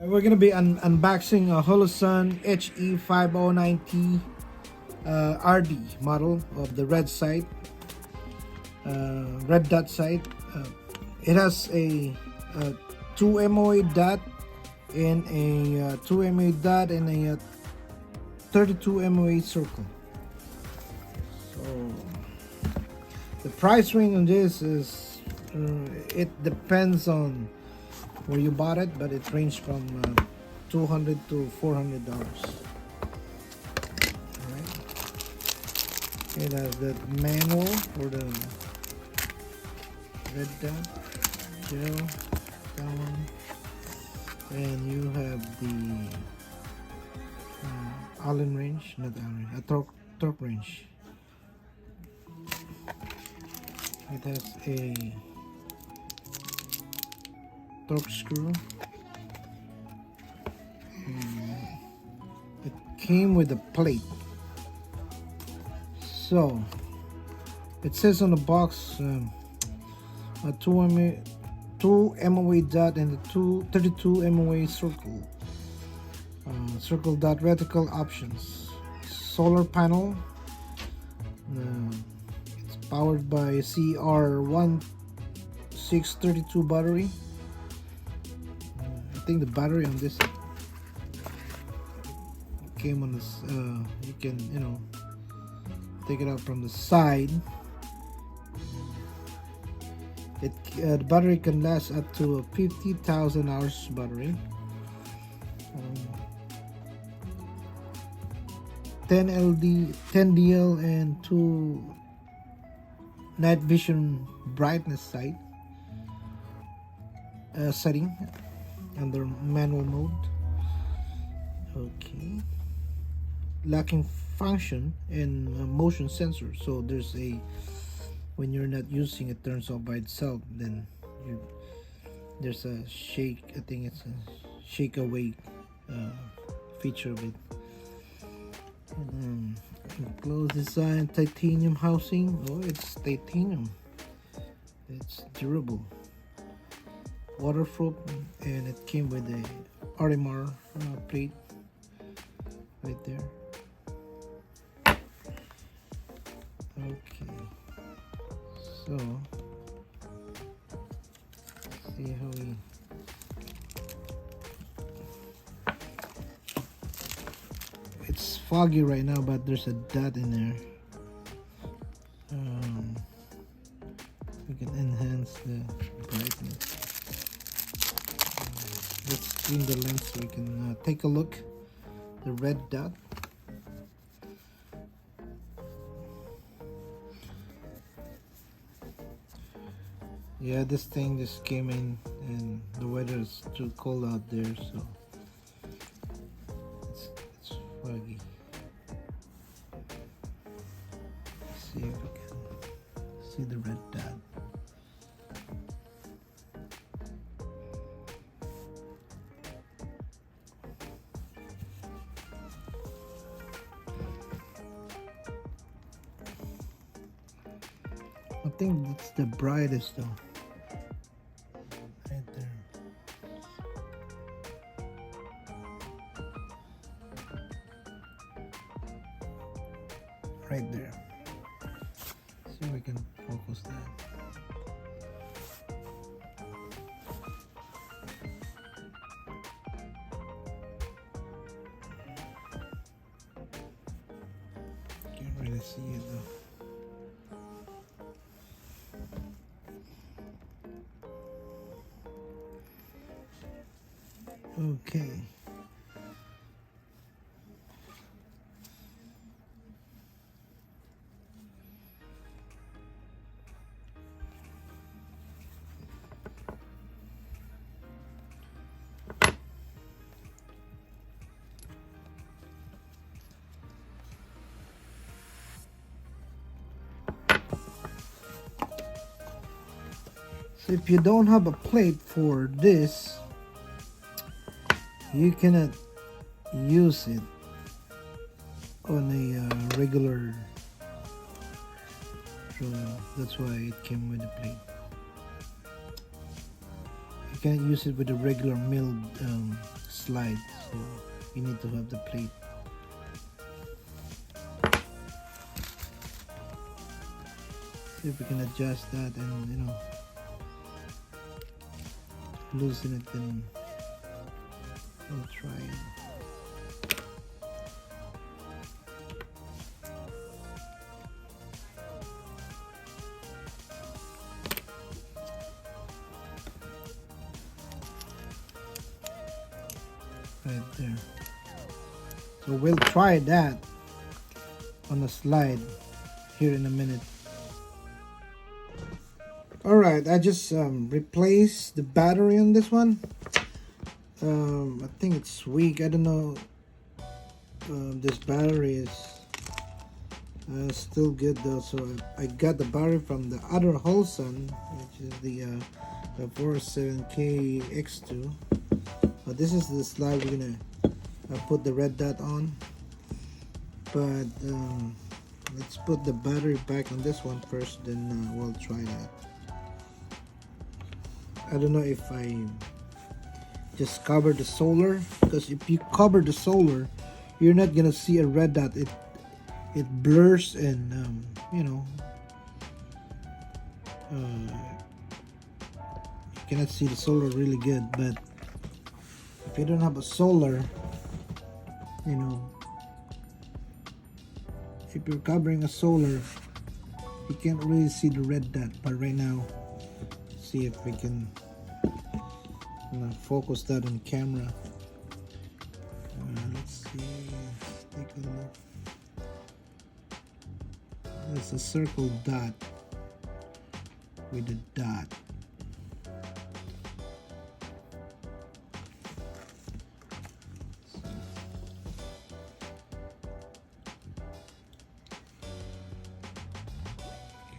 We're gonna be unboxing a Holosun HE509T RD model of the red side, red dot side. It has a 2 MOA dot and a 2 MOA dot and a 32 MOA circle. So the price range on this is it depends on where you bought it, but it ranged from $200 to $400. Alright. It has the manual for the red dot, gel, that one, and you have the Allen wrench, not Allen, a torque wrench. It has a torque screw. It came with a plate. So it says on the box a 2 MOA dot and a 32 MOA circle. Circle dot reticle options. Solar panel. It's powered by CR1632 battery. I think the battery on this came on this. You can, take it out from the side. The battery can last up to 50,000 hours battery. 10 LD, 10 DL, and 2 night vision brightness setting under manual mode. Okay. Locking function and motion sensor. So there's when you're not using it, turns off by itself. Then there's a shake. I think it's a shake away feature of it. Closed design, titanium housing. Oh, it's titanium. It's durable, waterproof, and it came with a RMR plate right there. Okay, so let's see how we. It's foggy right now, but there's a dot in there. We can enhance the brightness. Let's clean the lens so we can take a look. The red dot. Yeah, this thing just came in and the weather is too cold out there, so it's foggy. Let's see if we can see the red dot. I think it's the brightest though. Right there. Right there. See if we can focus that. Can't really see it though. Okay. So if you don't have a plate for this, you cannot use it on a regular. So that's why it came with a plate. You can't use it with a regular milled slide, so you need to have the plate. See if we can adjust that and loosen it, then we'll try it. Right there. So we'll try that on the slide here in a minute. Alright, I just replaced the battery on this one. I think it's weak. I don't know. This battery is still good though. So I got the battery from the other Holosun, which is the 407K X2. But this is the slide we're gonna put the red dot on. But let's put the battery back on this one first, then we'll try that. I don't know if I just cover the solar, because if you cover the solar, you're not gonna see a red dot. It blurs and you cannot see the solar really good. But if you don't have a solar, if you're covering a solar, you can't really see the red dot. But right now, see if we can focus that on camera. Let's see. Let's take a look. It's a circle dot with a dot.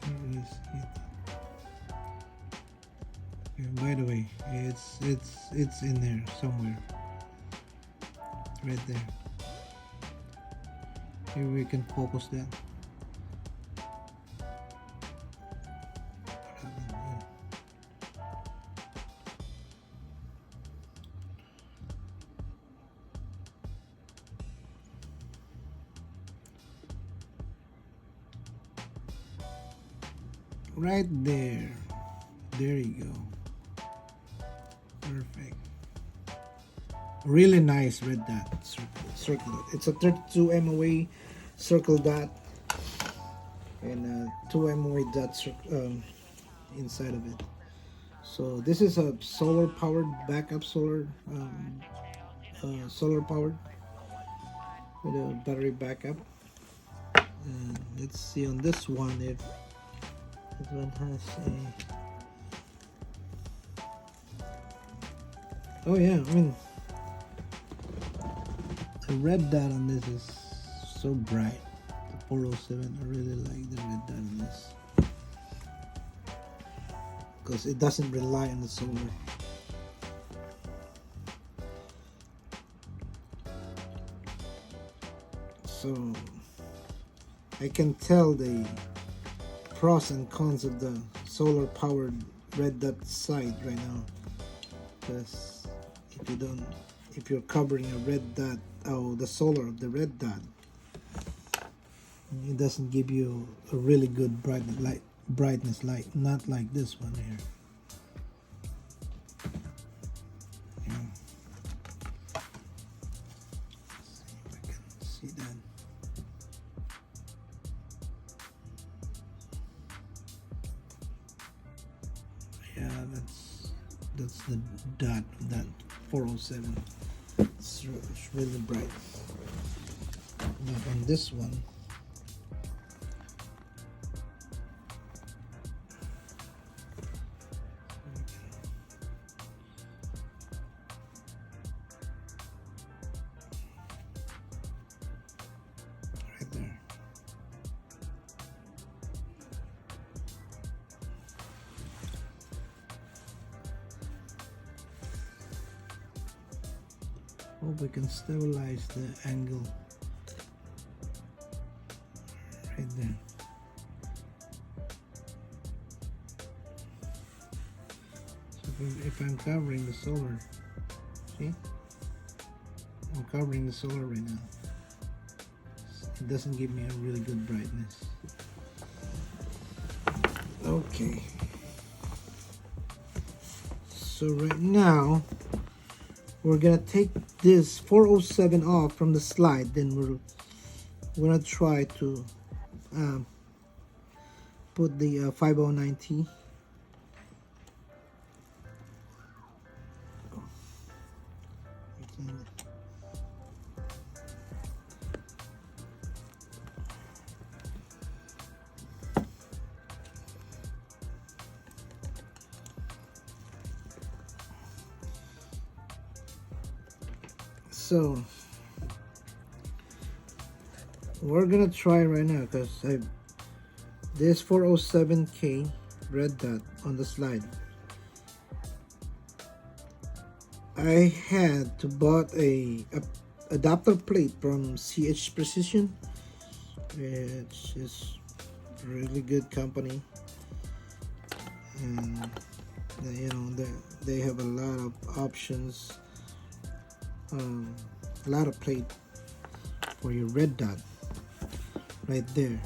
Can't really see it. By the way, it's in there somewhere, right there. Here we can focus that. Right there. There you go. Perfect. Really nice red dot circle. It's a 32 MOA circle dot and 2 MOA dot inside of it. So this is a solar powered backup solar powered with a battery backup. Let's see on this one if this one has a. Oh yeah, I mean, the red dot on this is so bright. The 407, I really like the red dot on this because it doesn't rely on the solar. So I can tell the pros and cons of the solar powered red dot sight right now, because if you're covering a red dot, the solar of the red dot, it doesn't give you a really good brightness light, not like this one here. Yeah. Let's see if I can see that. Yeah, that's the dot of that 407. It's really bright. But on this one, right there. Hope we can stabilize the angle right there. So if I'm covering the solar, see? covering the solar right now. It doesn't give me a really good brightness. Okay. So right now, we're gonna take this 407 off from the slide. Then we're gonna try to put the 509T. So we're gonna try right now because this 407K red dot on the slide. I had to bought a adapter plate from CH Precision, which is really good company, and you know they have a lot of options, a lot of plate for your red dot right there,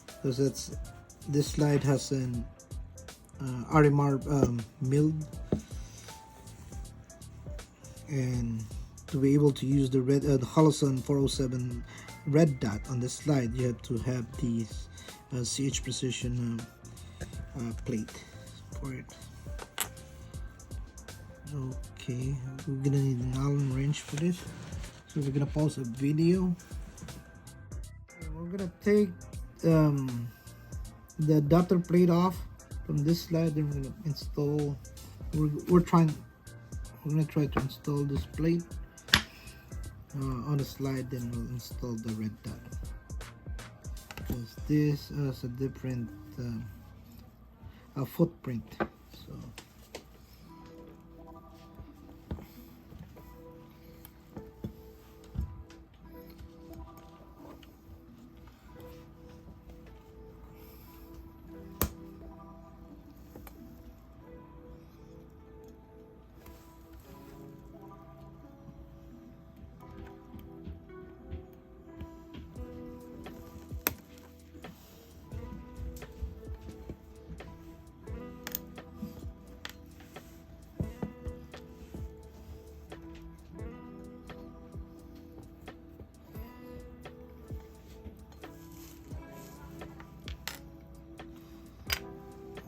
because this slide has an RMR milled, and to be able to use the the Holosun 407 red dot on the slide, you have to have these CH Precision plate for it. Okay, we're gonna need an Allen wrench for this, so we're gonna pause a video. And we're gonna take the adapter plate off from this slide, and we're gonna install. We're gonna try to install this plate on the slide, then we'll install the red dot, because this has a different footprint. So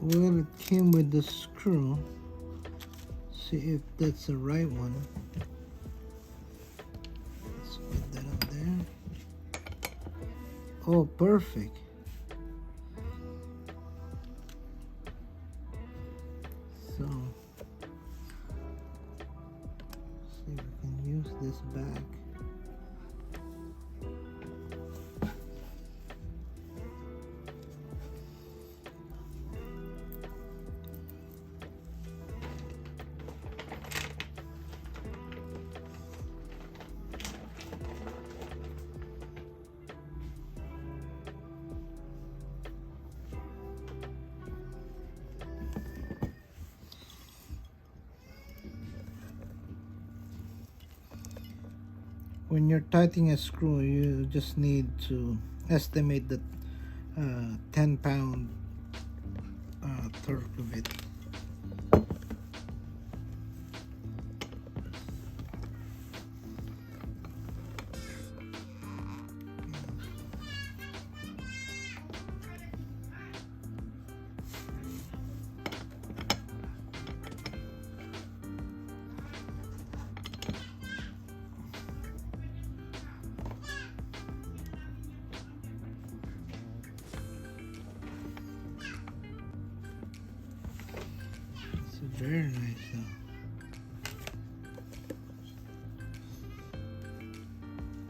well, it came with the screw. See if that's the right one. Let's put that up there. Oh, perfect. So, see if we can use this back. When you're tightening a screw, you just need to estimate the 10-pound torque of it. Very nice though.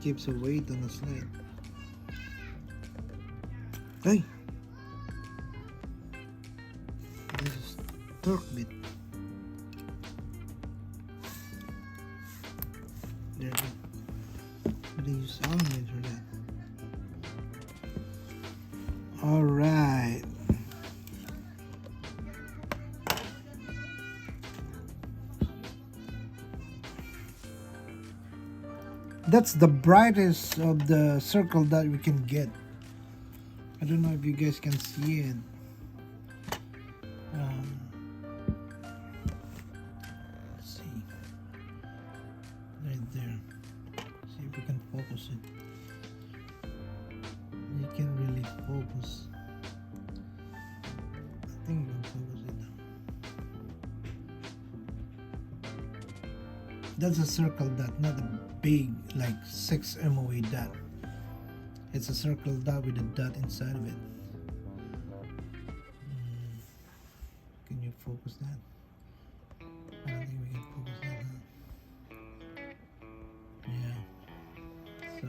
Keeps a weight on the slide. Hey! This is torque bit. There we go. But I use Allen wrench for that. Alright. That's the brightest of the circle that we can get. I don't know if you guys can see it. Let's see. Right there. See if we can focus it. You can really focus. I think you can focus it now. That's a circle dot, not a big like 6 MOA dot. It's a circle dot with a dot inside of it. Can you focus that? I don't think we can focus that. Yeah. So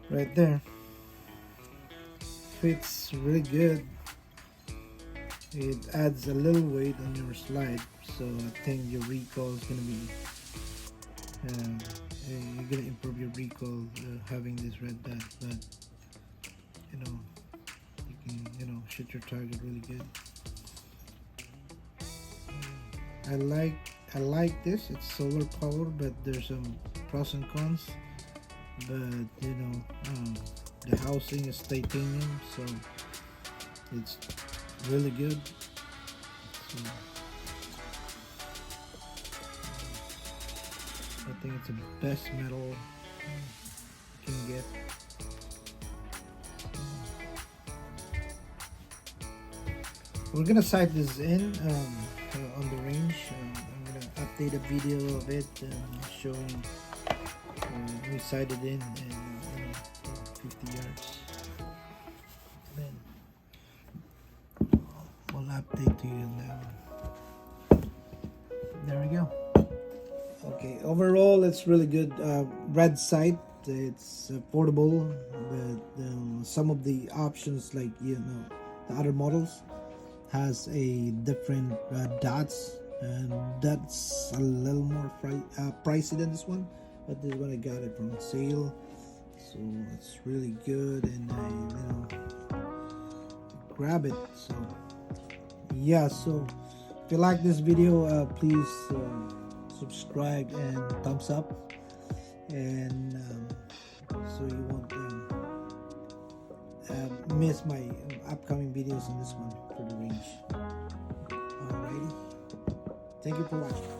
right there. Fits really good. It adds a little weight on your slide, so I think your recoil is gonna be you're gonna improve your recoil having this red dot. But you know, you can shoot your target really good. I like this. It's solar power, but there's some pros and cons. But the housing is titanium, so it's really good. So, I think it's the best metal you can get. We're gonna sight this in on the range. I'm gonna update a video of it showing we sighted in and 50 yards. Then we'll update to you now. There we go. Okay, overall it's really good. Red sight. It's affordable, but some of the options, like the other models, has a different dots, and that's a little more pricey than this one. But this one I got it from sale, so it's really good, and I grab it. So yeah, so if you like this video, please subscribe and thumbs up, and so you won't miss my upcoming videos on this one for the range. Alrighty, thank you for watching.